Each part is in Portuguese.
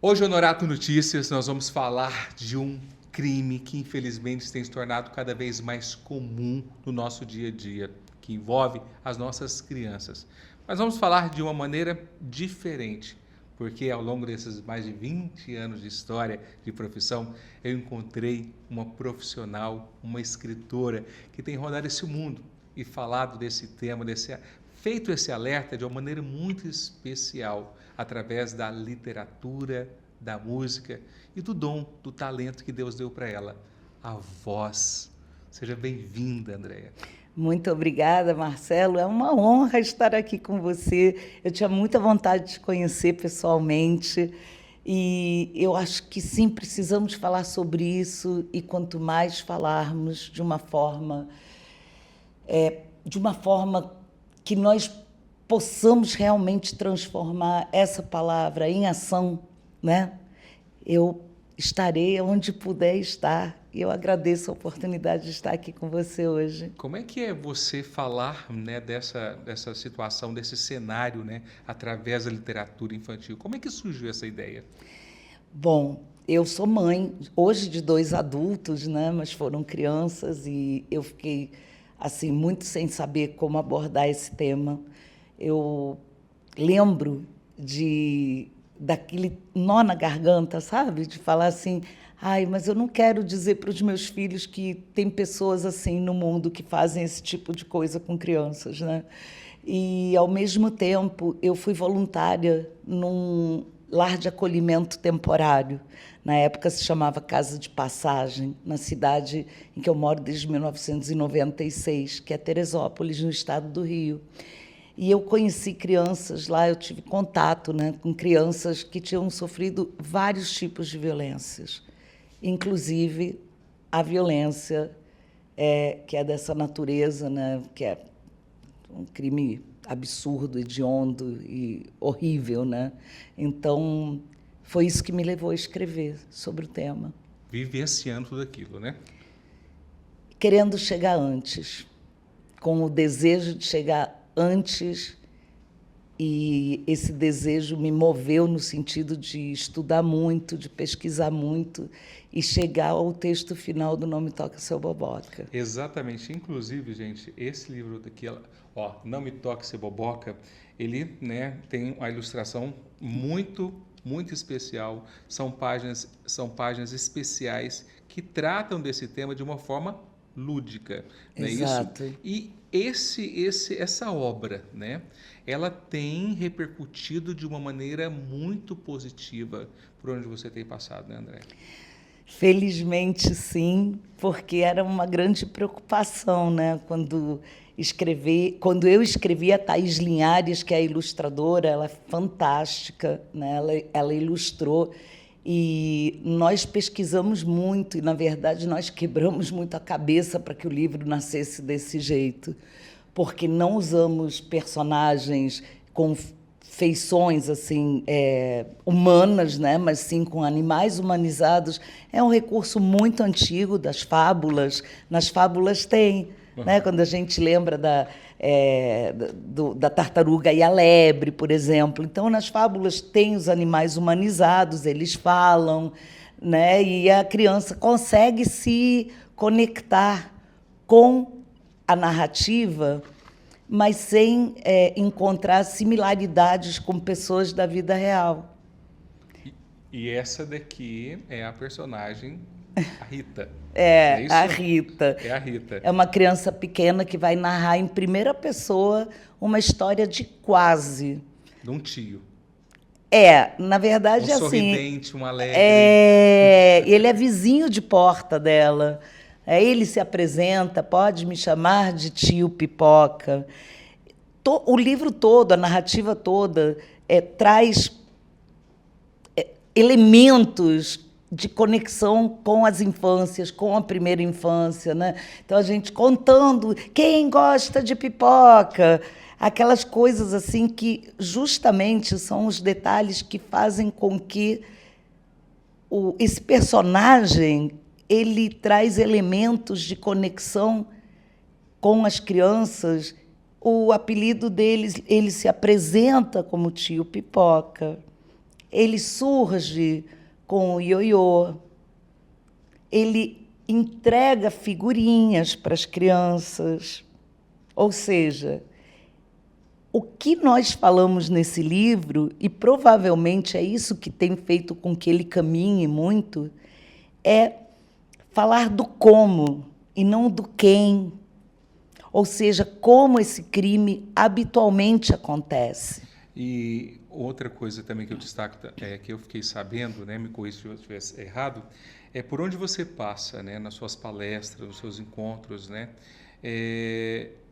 Hoje, no Honorato Notícias, nós vamos falar de um crime que, infelizmente, tem se tornado cada vez mais comum no nosso dia a dia, que envolve as nossas crianças. Mas vamos falar de uma maneira diferente, porque ao longo desses mais de 20 anos de história de profissão, eu encontrei uma profissional, uma escritora, que tem rodado esse mundo e falado desse tema, feito esse alerta de uma maneira muito especial, através da literatura, da música e do dom, do talento que Deus deu para ela, a voz. Seja bem-vinda, Andréia. Muito obrigada, Marcelo. É uma honra estar aqui com você. Eu tinha muita vontade de te conhecer pessoalmente e eu acho que sim, precisamos falar sobre isso e quanto mais falarmos de uma forma que nós possamos realmente transformar essa palavra em ação, né? Eu estarei onde puder estar e eu agradeço a oportunidade de estar aqui com você hoje. Como é que é você falar, né, dessa situação, desse cenário, né, através da literatura infantil? Como é que surgiu essa ideia? Bom, eu sou mãe hoje de 2 adultos, né, mas foram crianças e eu fiquei assim muito sem saber como abordar esse tema. Eu lembro daquele nó na garganta, sabe? De falar assim, ai, mas eu não quero dizer para os meus filhos que tem pessoas assim no mundo que fazem esse tipo de coisa com crianças, né? E, ao mesmo tempo, eu fui voluntária num lar de acolhimento temporário. Na época se chamava Casa de Passagem, na cidade em que eu moro desde 1996, que é Teresópolis, no estado do Rio. E eu conheci crianças lá, eu tive contato, né, com crianças que tinham sofrido vários tipos de violências, inclusive a violência que é dessa natureza, né, que é um crime absurdo, hediondo e horrível, né? Então, foi isso que me levou a escrever sobre o tema. Vivenciando tudo aquilo, né? Querendo chegar antes, com o desejo de chegar antes, e esse desejo me moveu no sentido de estudar muito, de pesquisar muito e chegar ao texto final do Não Me Toca Seu Boboca. Exatamente. Inclusive, gente, esse livro daqui, ó, Não Me Toque Seu Boboca, ele, né, tem uma ilustração muito especial. São páginas especiais que tratam desse tema de uma forma lúdica, não é isso? Exato. E essa obra, né, ela tem repercutido de uma maneira muito positiva por onde você tem passado, né, André? Felizmente, sim, porque era uma grande preocupação, né? Quando eu escrevi, a Thaís Linhares, que é a ilustradora, ela é fantástica, né? Ela ilustrou e nós pesquisamos muito e, na verdade, nós quebramos muito a cabeça para que o livro nascesse desse jeito, porque não usamos personagens com feições assim humanas, né, mas sim com animais humanizados. É um recurso muito antigo das fábulas. Nas fábulas tem, né, quando a gente lembra da tartaruga e a lebre, por exemplo. Então, nas fábulas tem os animais humanizados, eles falam, né, e a criança consegue se conectar com a narrativa, mas sem encontrar similaridades com pessoas da vida real. E essa daqui é a personagem, a Rita. É isso? a Rita. É a Rita. É uma criança pequena que vai narrar em primeira pessoa uma história de quase. De um tio. Na verdade, Um assim... sorridente, um alegre. Ele é vizinho de porta dela. Ele se apresenta, pode me chamar de tio Pipoca. O livro todo, a narrativa toda, traz elementos de conexão com as infâncias, com a primeira infância, né? Então, a gente contando quem gosta de pipoca, aquelas coisas assim que justamente são os detalhes que fazem com que esse personagem ele traz elementos de conexão com as crianças. O apelido deles, ele se apresenta como tio Pipoca. ele surge com o ioiô, ele entrega figurinhas para as crianças. Ou seja, o que nós falamos nesse livro, e provavelmente é isso que tem feito com que ele caminhe muito, é falar do como e não do quem. Ou seja, como esse crime habitualmente acontece. E outra coisa também que eu destaco, que eu fiquei sabendo, né, me corrija se eu estivesse errado, é por onde você passa, né, nas suas palestras, nos seus encontros, né,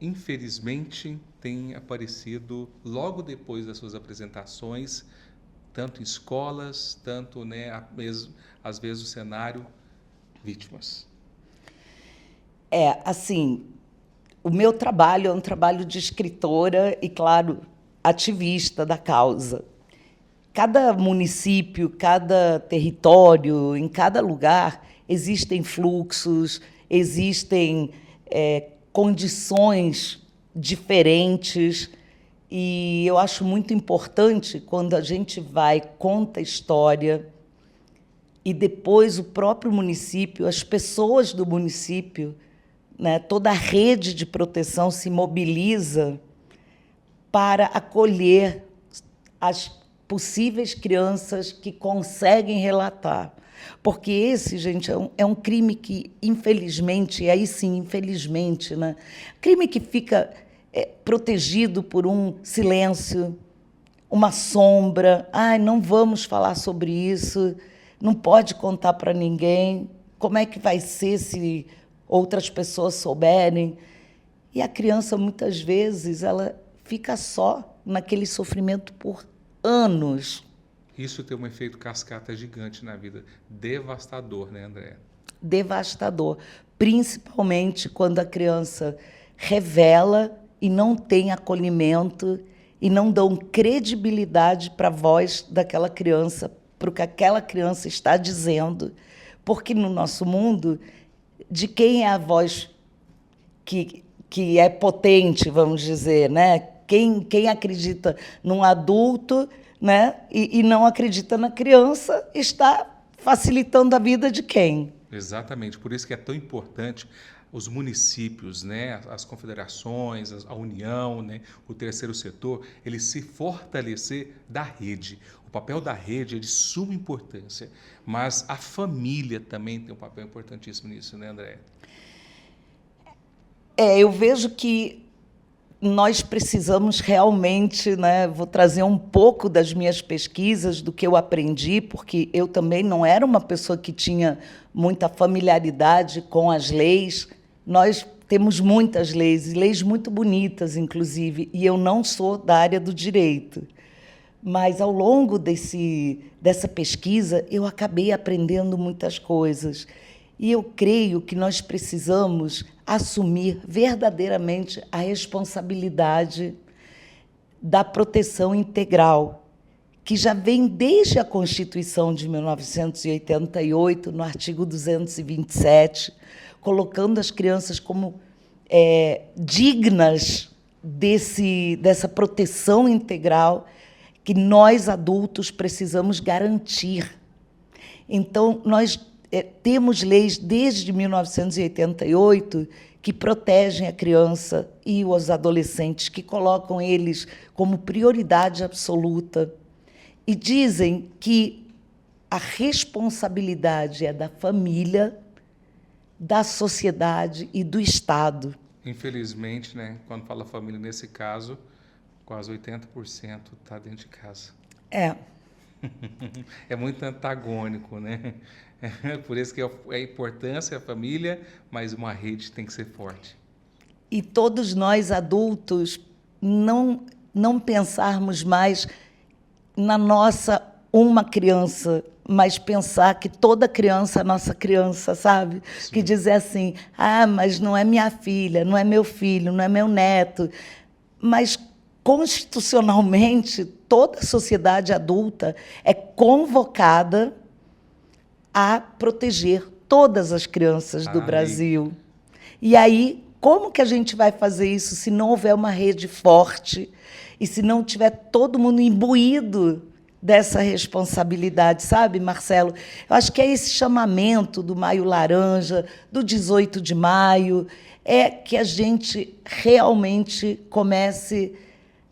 infelizmente tem aparecido logo depois das suas apresentações, tanto em escolas, tanto, né, às vezes o cenário, vítimas. Assim, o meu trabalho é um trabalho de escritora e, claro, ativista da causa. Cada município, cada território, em cada lugar, existem fluxos, existem condições diferentes. E eu acho muito importante quando a gente vai, conta a história, e depois o próprio município, as pessoas do município, né, toda a rede de proteção se mobiliza para acolher as possíveis crianças que conseguem relatar. Porque esse, gente, é um crime que, infelizmente, e aí sim, infelizmente, né, crime que fica protegido por um silêncio, uma sombra. Ai, não vamos falar sobre isso, não pode contar para ninguém. Como é que vai ser se outras pessoas souberem? E a criança, muitas vezes, ela fica só naquele sofrimento por anos. Isso tem um efeito cascata gigante na vida, devastador, né, Andréa? Devastador, principalmente quando a criança revela e não tem acolhimento e não dão credibilidade para a voz daquela criança, para o que aquela criança está dizendo. Porque no nosso mundo, de quem é a voz que é potente, vamos dizer, né? Quem acredita num adulto, né, e não acredita na criança, está facilitando a vida de quem? Exatamente, por isso que é tão importante os municípios, né, as confederações, a União, né, o terceiro setor, ele se fortalecer da rede. O papel da rede é de suma importância, mas a família também tem um papel importantíssimo nisso, né, André? Eu vejo que nós precisamos realmente, né, vou trazer um pouco das minhas pesquisas, do que eu aprendi, porque eu também não era uma pessoa que tinha muita familiaridade com as leis. Nós temos muitas leis, e leis muito bonitas, inclusive, e eu não sou da área do direito. Mas, ao longo dessa pesquisa, eu acabei aprendendo muitas coisas. E eu creio que nós precisamos assumir verdadeiramente a responsabilidade da proteção integral, que já vem desde a Constituição de 1988, no artigo 227, colocando as crianças como dignas dessa proteção integral que nós, adultos, precisamos garantir. Então, nós temos leis desde 1988 que protegem a criança e os adolescentes, que colocam eles como prioridade absoluta e dizem que a responsabilidade é da família, da sociedade e do Estado. Infelizmente, né, quando fala família, nesse caso, quase 80% está dentro de casa. É muito antagônico, né? Por isso que é a importância da família, mas uma rede tem que ser forte. E todos nós, adultos, não pensarmos mais na nossa uma criança, mas pensar que toda criança é nossa criança, sabe? Sim. Que dizer assim, mas não é minha filha, não é meu filho, não é meu neto. Mas, constitucionalmente, toda a sociedade adulta é convocada a proteger todas as crianças do Brasil. E aí, como que a gente vai fazer isso se não houver uma rede forte e se não tiver todo mundo imbuído dessa responsabilidade, sabe, Marcelo? Eu acho que é esse chamamento do Maio Laranja, do 18 de maio, é que a gente realmente comece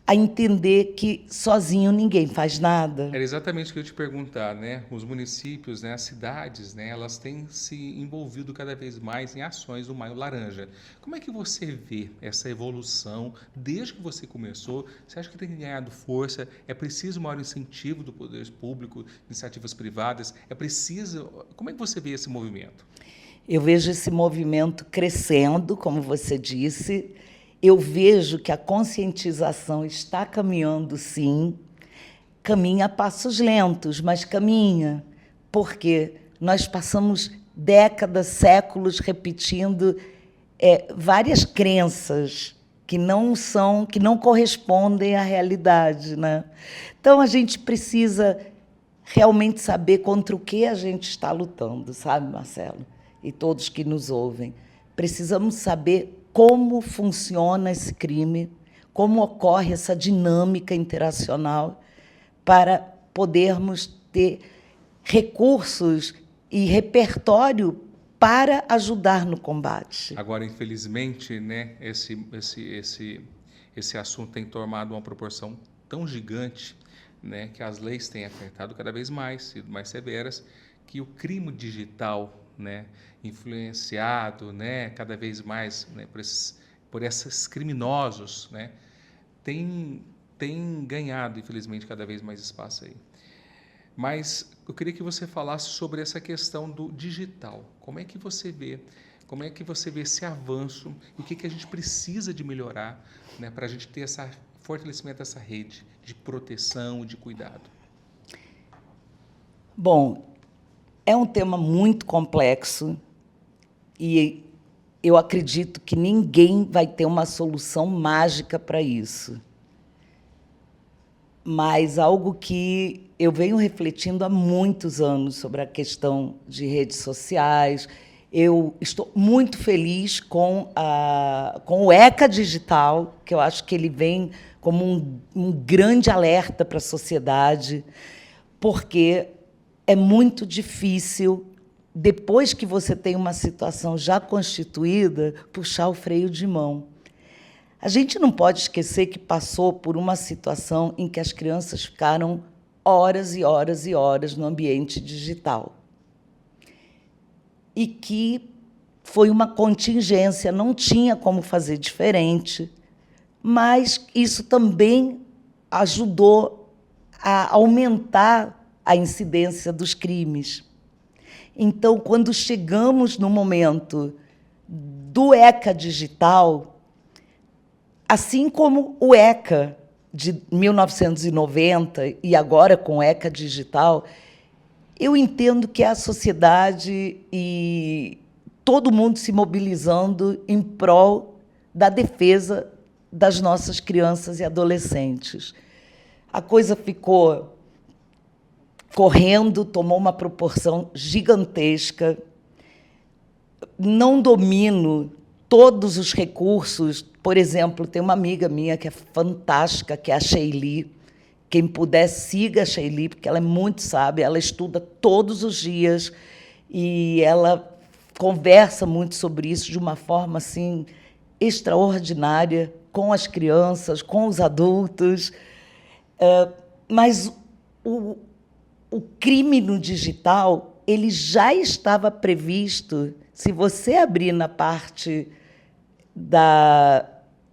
a entender que sozinho ninguém faz nada. Era exatamente o que eu ia te perguntar, né? Os municípios, né, as cidades, né, elas têm se envolvido cada vez mais em ações do Maio Laranja. Como é que você vê essa evolução desde que você começou? Você acha que tem ganhado força? É preciso maior incentivo do poder público, iniciativas privadas? É preciso... Como é que você vê esse movimento? Eu vejo esse movimento crescendo, como você disse. Eu vejo que a conscientização está caminhando, sim. Caminha a passos lentos, mas caminha. Porque nós passamos décadas, séculos repetindo várias crenças que não correspondem à realidade, né? Então a gente precisa realmente saber contra o que a gente está lutando, sabe, Marcelo? E todos que nos ouvem. Precisamos saber como funciona esse crime, como ocorre essa dinâmica interacional, para podermos ter recursos e repertório para ajudar no combate. Agora, infelizmente, né, esse assunto tem tomado uma proporção tão gigante, né, que as leis têm apertado cada vez mais, sido mais severas, que o crime digital, né, influenciado, né, cada vez mais, né, por esses criminosos, né, tem ganhado, infelizmente, cada vez mais espaço aí. Mas eu queria que você falasse sobre essa questão do digital. Como é que você vê esse avanço e o que a gente precisa de melhorar, né, para a gente ter esse fortalecimento dessa rede de proteção, de cuidado? Bom, é um tema muito complexo e eu acredito que ninguém vai ter uma solução mágica para isso. Mas algo que eu venho refletindo há muitos anos sobre a questão de redes sociais. Eu estou muito feliz com o ECA Digital, que eu acho que ele vem como um grande alerta para a sociedade, porque é muito difícil, depois que você tem uma situação já constituída, puxar o freio de mão. A gente não pode esquecer que passou por uma situação em que as crianças ficaram horas e horas e horas no ambiente digital. E que foi uma contingência, não tinha como fazer diferente, mas isso também ajudou a aumentar a incidência dos crimes. Então, quando chegamos no momento do ECA digital, assim como o ECA de 1990 e agora com o ECA digital, eu entendo que é a sociedade e todo mundo se mobilizando em prol da defesa das nossas crianças e adolescentes. A coisa ficou correndo, tomou uma proporção gigantesca. Não domino todos os recursos. Por exemplo, tem uma amiga minha que é fantástica, que é a Sheili. Quem puder, siga a Sheili, porque ela é muito sábia, ela estuda todos os dias e ela conversa muito sobre isso de uma forma assim, extraordinária, com as crianças, com os adultos. Mas o crime no digital ele já estava previsto. Se você abrir na parte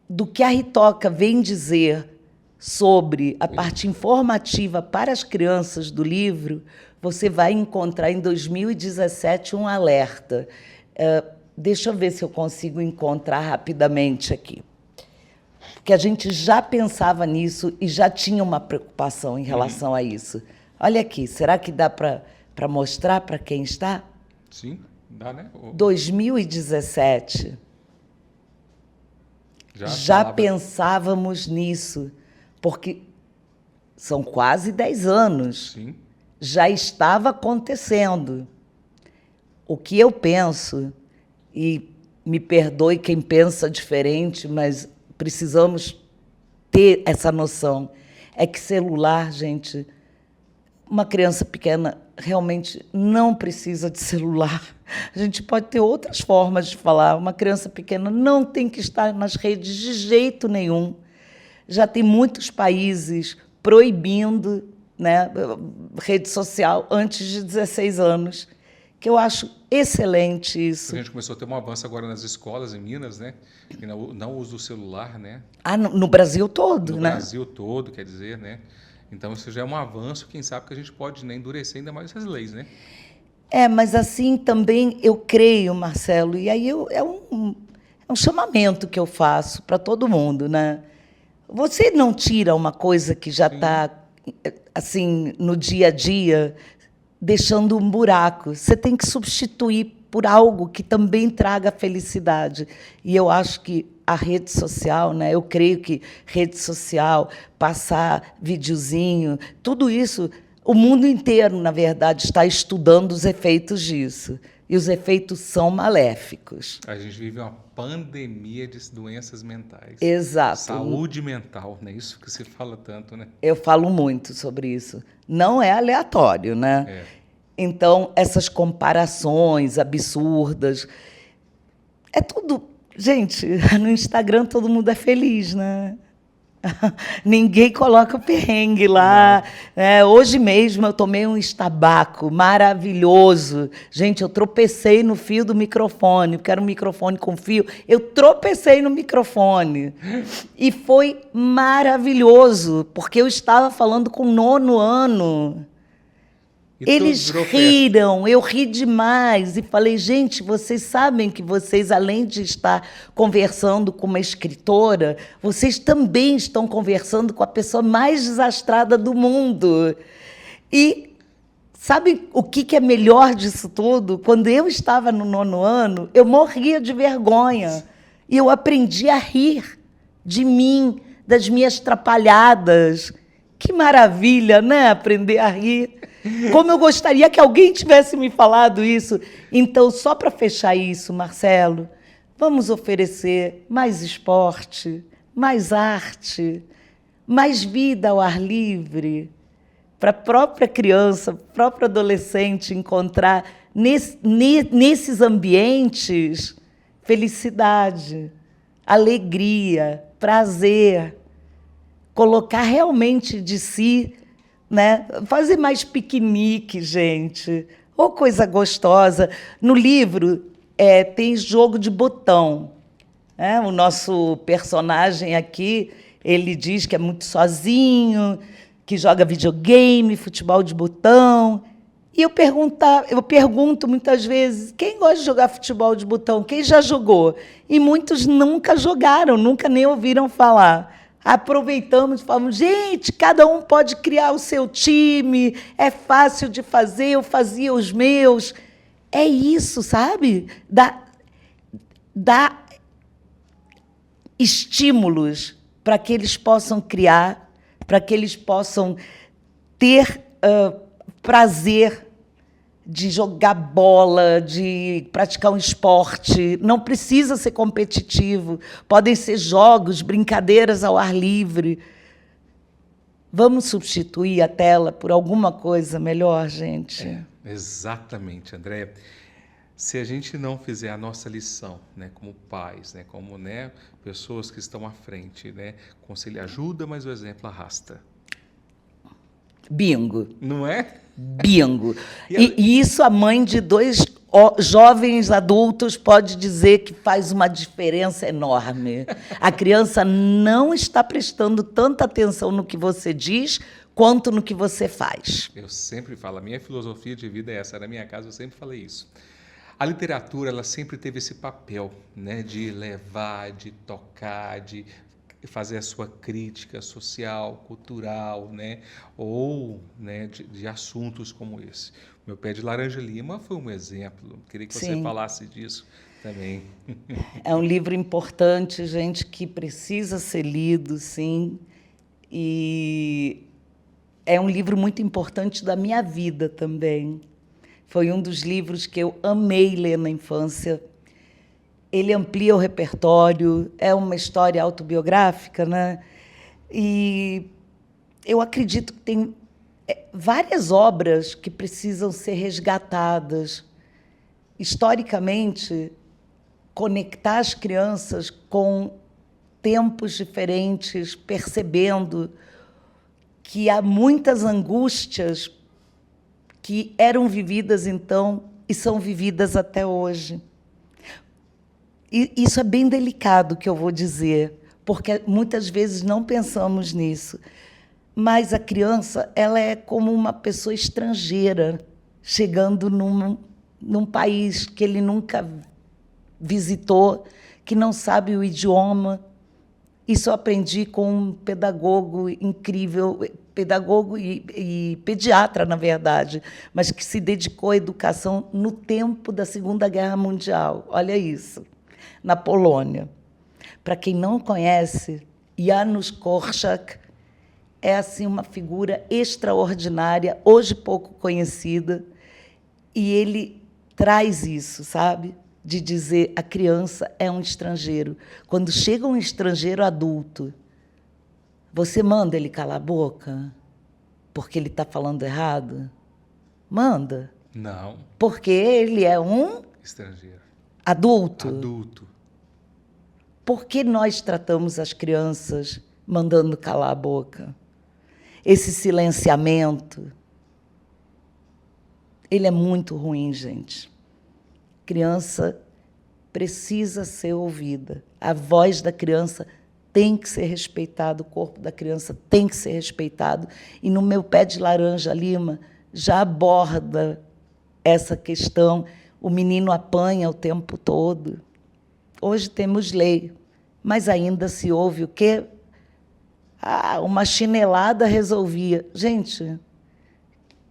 do que a Ritoca vem dizer sobre a parte informativa para as crianças do livro, você vai encontrar em 2017 um alerta. Deixa eu ver se eu consigo encontrar rapidamente aqui. Porque a gente já pensava nisso e já tinha uma preocupação em relação a isso. Olha aqui, será que dá para mostrar para quem está? Sim, dá, né? 2017. Já pensávamos nisso, porque são quase 10 anos. Sim. Já estava acontecendo. O que eu penso, e me perdoe quem pensa diferente, mas precisamos ter essa noção, é que celular, gente, uma criança pequena realmente não precisa de celular. A gente pode ter outras formas de falar. Uma criança pequena não tem que estar nas redes de jeito nenhum. Já tem muitos países proibindo, né, rede social antes de 16 anos, que eu acho excelente isso. A gente começou a ter um avanço agora nas escolas em Minas, né? Que não usa o celular, né? No Brasil todo, no né? Brasil todo, quer dizer, né? Então isso já é um avanço, quem sabe que a gente pode, né, endurecer ainda mais essas leis, né? Mas assim também eu creio, Marcelo, e aí é um chamamento que eu faço para todo mundo, né? Você não tira uma coisa que já está assim no dia a dia, deixando um buraco. Você tem que substituir por algo que também traga felicidade. E eu acho que a rede social, né? Eu creio que rede social, passar videozinho, tudo isso, o mundo inteiro, na verdade, está estudando os efeitos disso. E os efeitos são maléficos. A gente vive uma pandemia de doenças mentais. Exato. Saúde mental, né? Isso que se fala tanto, né? Eu falo muito sobre isso. Não é aleatório, né? Então, essas comparações absurdas, é tudo... Gente, no Instagram todo mundo é feliz, né? Ninguém coloca o perrengue lá. Hoje mesmo eu tomei um estabaco maravilhoso. Gente, eu tropecei no fio do microfone, porque era um microfone com fio. Eu tropecei no microfone. E foi maravilhoso, porque eu estava falando com o 9º ano. Eles riram, eu ri demais e falei, gente, vocês sabem que vocês, além de estar conversando com uma escritora, vocês também estão conversando com a pessoa mais desastrada do mundo. E sabe o que é melhor disso tudo? Quando eu estava no 9º ano, eu morria de vergonha e eu aprendi a rir de mim, das minhas trapalhadas. Que maravilha, né? Aprender a rir. Como eu gostaria que alguém tivesse me falado isso. Então, só para fechar isso, Marcelo, vamos oferecer mais esporte, mais arte, mais vida ao ar livre, para a própria criança, próprio adolescente encontrar nesses ambientes felicidade, alegria, prazer, colocar realmente de si, né? Fazer mais piquenique, gente. Ou coisa gostosa. No livro tem jogo de botão. Né? O nosso personagem aqui, ele diz que é muito sozinho, que joga videogame, futebol de botão. E eu pergunto muitas vezes, quem gosta de jogar futebol de botão? Quem já jogou? E muitos nunca jogaram, nunca nem ouviram falar. Aproveitamos e falamos, gente, cada um pode criar o seu time, é fácil de fazer, eu fazia os meus. É isso, sabe? Dá estímulos para que eles possam criar, para que eles possam ter prazer de jogar bola, de praticar um esporte. Não precisa ser competitivo. Podem ser jogos, brincadeiras ao ar livre. Vamos substituir a tela por alguma coisa melhor, gente? Exatamente, Andréia. Se a gente não fizer a nossa lição, né, como pais, né, como, né, pessoas que estão à frente, né, conselho ajuda, mas o exemplo arrasta. Bingo. Não é? Bingo. E isso a mãe de 2 jovens adultos pode dizer que faz uma diferença enorme. A criança não está prestando tanta atenção no que você diz quanto no que você faz. Eu sempre falo, a minha filosofia de vida é essa. Na minha casa eu sempre falei isso. A literatura, ela sempre teve esse papel, né, de levar, de tocar, de fazer a sua crítica social, cultural, né, ou, né, de assuntos como esse. Meu Pé de Laranja Lima foi um exemplo. Queria que você falasse disso também. É um livro importante, gente, que precisa ser lido, sim. E é um livro muito importante da minha vida também. Foi um dos livros que eu amei ler na infância. Ele amplia o repertório, é uma história autobiográfica, né? E eu acredito que tem várias obras que precisam ser resgatadas. Historicamente, conectar as crianças com tempos diferentes, percebendo que há muitas angústias que eram vividas então e são vividas até hoje. E isso é bem delicado, que eu vou dizer, porque muitas vezes não pensamos nisso. Mas a criança, ela é como uma pessoa estrangeira, chegando num país que ele nunca visitou, que não sabe o idioma. Isso eu aprendi com um pedagogo incrível, pedagogo e pediatra, na verdade, mas que se dedicou à educação no tempo da Segunda Guerra Mundial. Olha isso, na Polônia. Para quem não conhece, Janusz Korczak é assim uma figura extraordinária, hoje pouco conhecida, e ele traz isso, sabe? De dizer a criança é um estrangeiro. Quando chega um estrangeiro adulto, você manda ele calar a boca porque ele está falando errado? Manda. Não. Porque ele é um Estrangeiro. adulto. Adulto. Por que nós tratamos as crianças mandando calar a boca? Esse silenciamento, ele é muito ruim, gente. Criança precisa ser ouvida. A voz da criança tem que ser respeitada, o corpo da criança tem que ser respeitado. E no meu Pé de Laranja Lima já aborda essa questão. O menino apanha o tempo todo. Hoje temos lei, mas ainda se ouve o quê? Uma chinelada resolvia. Gente,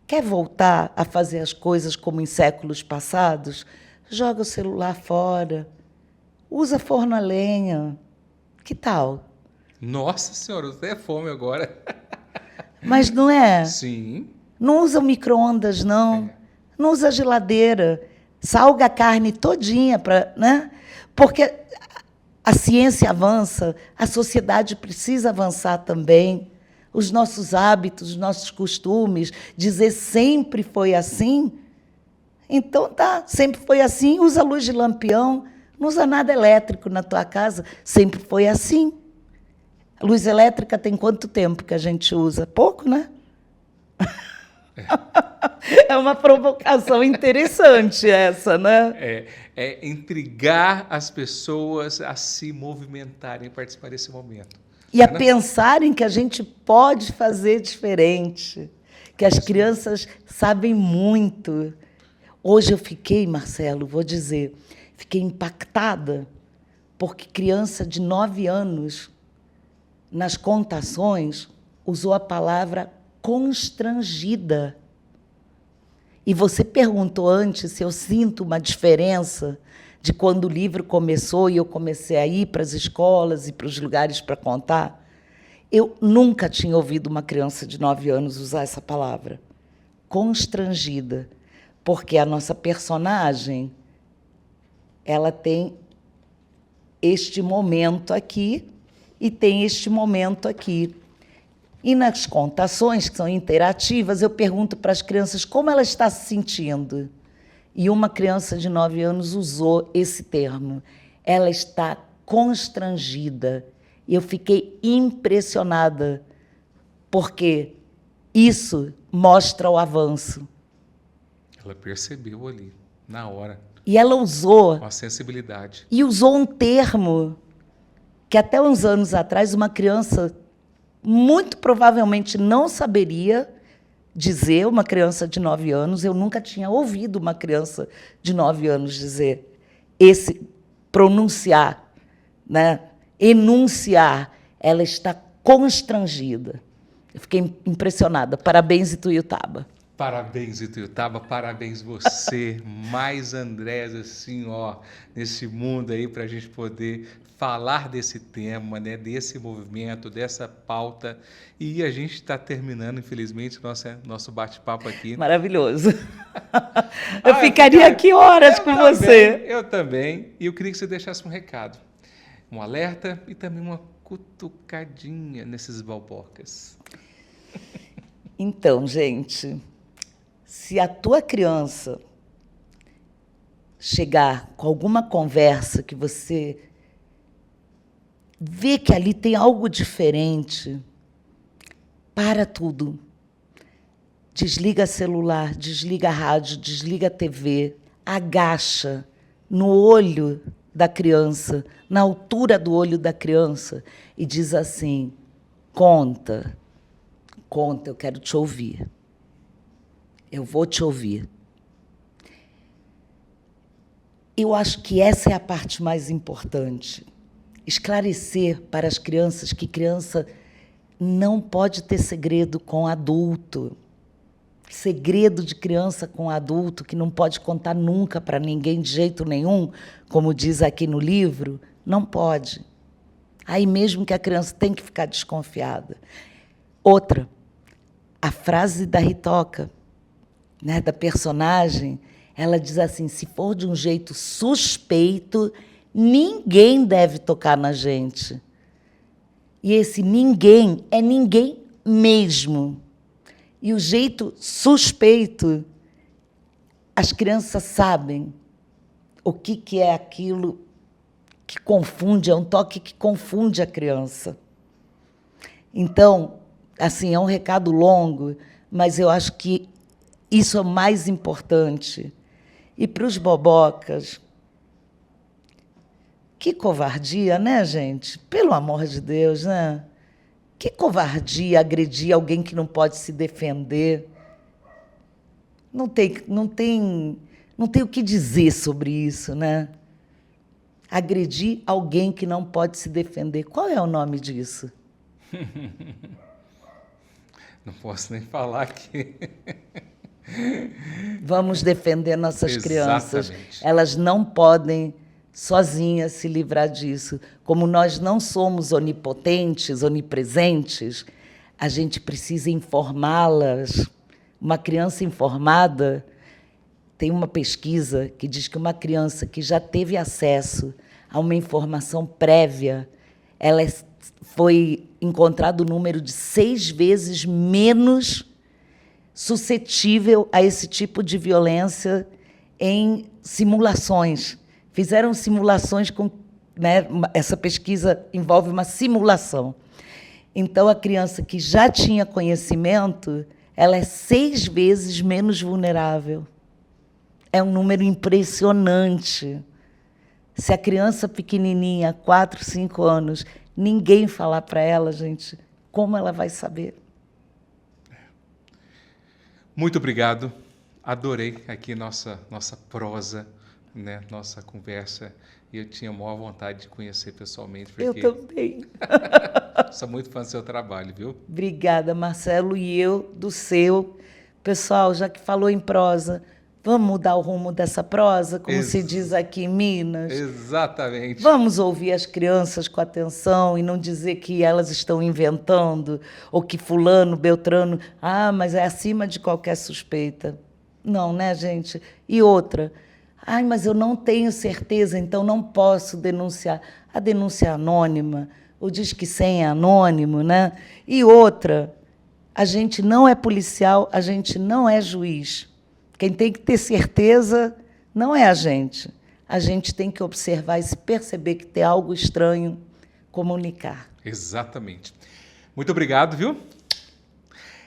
quer voltar a fazer as coisas como em séculos passados? Joga o celular fora, usa forno a lenha. Que tal? Nossa Senhora, eu tô até fome agora. Mas não é? Sim. Não usa o micro-ondas, não. Não usa a geladeira. Salga a carne todinha, né? Porque a ciência avança, a sociedade precisa avançar também. Os nossos hábitos, os nossos costumes, dizer sempre foi assim. Então, tá, sempre foi assim, usa luz de lampião, não usa nada elétrico na tua casa, sempre foi assim. A luz elétrica tem quanto tempo que a gente usa? Pouco, né? É uma provocação interessante essa, né? É intrigar as pessoas a se movimentarem, participar desse momento. E a pensarem que a gente pode fazer diferente, que as crianças sabem muito. Hoje eu fiquei, Marcelo, vou dizer, fiquei impactada, porque criança de 9 anos, nas contações, usou a palavra constrangida. E você perguntou antes se eu sinto uma diferença de quando o livro começou e eu comecei a ir para as escolas e para os lugares para contar. Eu nunca tinha ouvido uma criança de 9 anos usar essa palavra, constrangida, porque a nossa personagem, ela tem este momento aqui e tem este momento aqui. E nas contações, que são interativas, eu pergunto para as crianças como ela está se sentindo. E uma criança de 9 anos usou esse termo. Ela está constrangida. E eu fiquei impressionada, porque isso mostra o avanço. Ela percebeu ali, na hora. E ela usou. Com a sensibilidade. E usou um termo que até uns anos atrás uma criança muito provavelmente não saberia dizer, uma criança de 9 anos. Eu nunca tinha ouvido uma criança de 9 anos dizer pronunciar, né? Enunciar. Ela está constrangida. Eu fiquei impressionada. Parabéns, Ituiutaba. Parabéns, Ituiutaba, parabéns você, mais Andrés, assim, ó, nesse mundo aí, para a gente poder falar desse tema, né, desse movimento, dessa pauta. E a gente está terminando, infelizmente, nosso bate-papo aqui. Maravilhoso. Eu ficaria aqui horas com você. Eu também. E eu queria que você deixasse um recado, um alerta e também uma cutucadinha nesses balbocas. Então, gente, se a tua criança chegar com alguma conversa que você vê que ali tem algo diferente, para tudo. Desliga celular, desliga a rádio, desliga a TV, agacha no olho da criança, na altura do olho da criança, e diz assim: conta, conta, eu quero te ouvir. Eu vou te ouvir. Eu acho que essa é a parte mais importante. Esclarecer para as crianças que criança não pode ter segredo com adulto. Segredo de criança com adulto que não pode contar nunca para ninguém de jeito nenhum, como diz aqui no livro, não pode. Aí mesmo que a criança tem que ficar desconfiada. Outra, a frase da Ritoca, né, da personagem, ela diz assim: se for de um jeito suspeito, ninguém deve tocar na gente. E esse ninguém é ninguém mesmo. E o jeito suspeito, as crianças sabem o que é aquilo que confunde, é um toque que confunde a criança. Então, assim, é um recado longo, mas eu acho que isso é o mais importante. E para os bobocas, que covardia, né, gente? Pelo amor de Deus, né? Que covardia agredir alguém que não pode se defender. Não tem o que dizer sobre isso, né? Agredir alguém que não pode se defender. Qual é o nome disso? Não posso nem falar aqui. Vamos defender nossas crianças. Exatamente. Elas não podem sozinhas se livrar disso. Como nós não somos onipotentes, onipresentes, a gente precisa informá-las. Uma criança informada, tem uma pesquisa que diz que uma criança que já teve acesso a uma informação prévia, foi encontrado o número de 6 vezes menos suscetível a esse tipo de violência em simulações. Fizeram simulações com, né, essa pesquisa envolve uma simulação. Então, a criança que já tinha conhecimento, ela é 6 vezes menos vulnerável. É um número impressionante. Se a criança pequenininha, 4, 5 anos, ninguém falar para ela, gente, como ela vai saber? Muito obrigado. Adorei aqui nossa prosa, né? Nossa conversa. E eu tinha a maior vontade de conhecer pessoalmente. Porque Eu também. sou muito fã do seu trabalho, viu? Obrigada, Marcelo, e eu do seu. Pessoal, já que falou em prosa, vamos mudar o rumo dessa prosa, como se diz aqui em Minas? Exatamente. Vamos ouvir as crianças com atenção e não dizer que elas estão inventando, ou que fulano, beltrano, mas é acima de qualquer suspeita. Não, né, gente? E outra, mas eu não tenho certeza, então não posso denunciar. A denúncia é anônima, o Disque 100 é anônimo, né? E outra, a gente não é policial, a gente não é juiz. Quem tem que ter certeza não é a gente. A gente tem que observar e se perceber que tem algo estranho, comunicar. Exatamente. Muito obrigado, viu?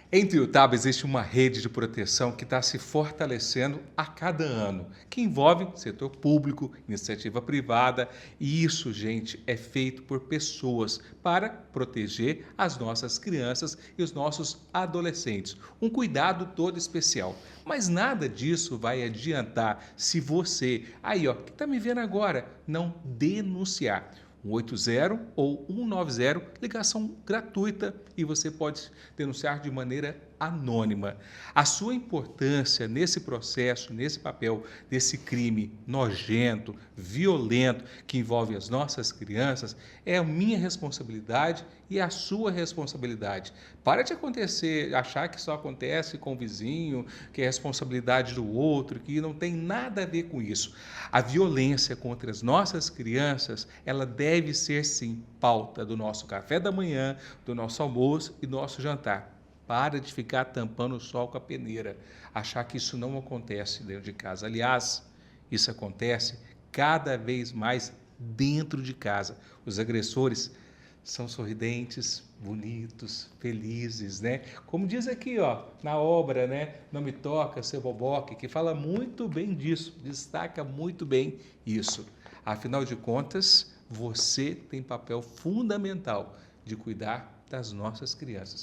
Em Tuiutaba existe uma rede de proteção que está se fortalecendo a cada ano, que envolve setor público, iniciativa privada, e isso, gente, é feito por pessoas para proteger as nossas crianças e os nossos adolescentes. Um cuidado todo especial. Mas nada disso vai adiantar se você, aí ó, que está me vendo agora, não denunciar. 180 ou 190, ligação gratuita, e você pode denunciar de maneira anônima. A sua importância nesse processo, nesse papel, desse crime nojento, violento, que envolve as nossas crianças, é a minha responsabilidade e a sua responsabilidade. Para de acontecer, achar que só acontece com o vizinho, que é responsabilidade do outro, que não tem nada a ver com isso. A violência contra as nossas crianças, ela deve ser, sim, pauta do nosso café da manhã, do nosso almoço e do nosso jantar. Para de ficar tampando o sol com a peneira, achar que isso não acontece dentro de casa. Aliás, isso acontece cada vez mais dentro de casa. Os agressores são sorridentes, bonitos, felizes, né? Como diz aqui, ó, na obra, né? Não me toca, seu boboque, que fala muito bem disso, destaca muito bem isso. Afinal de contas, você tem papel fundamental de cuidar das nossas crianças.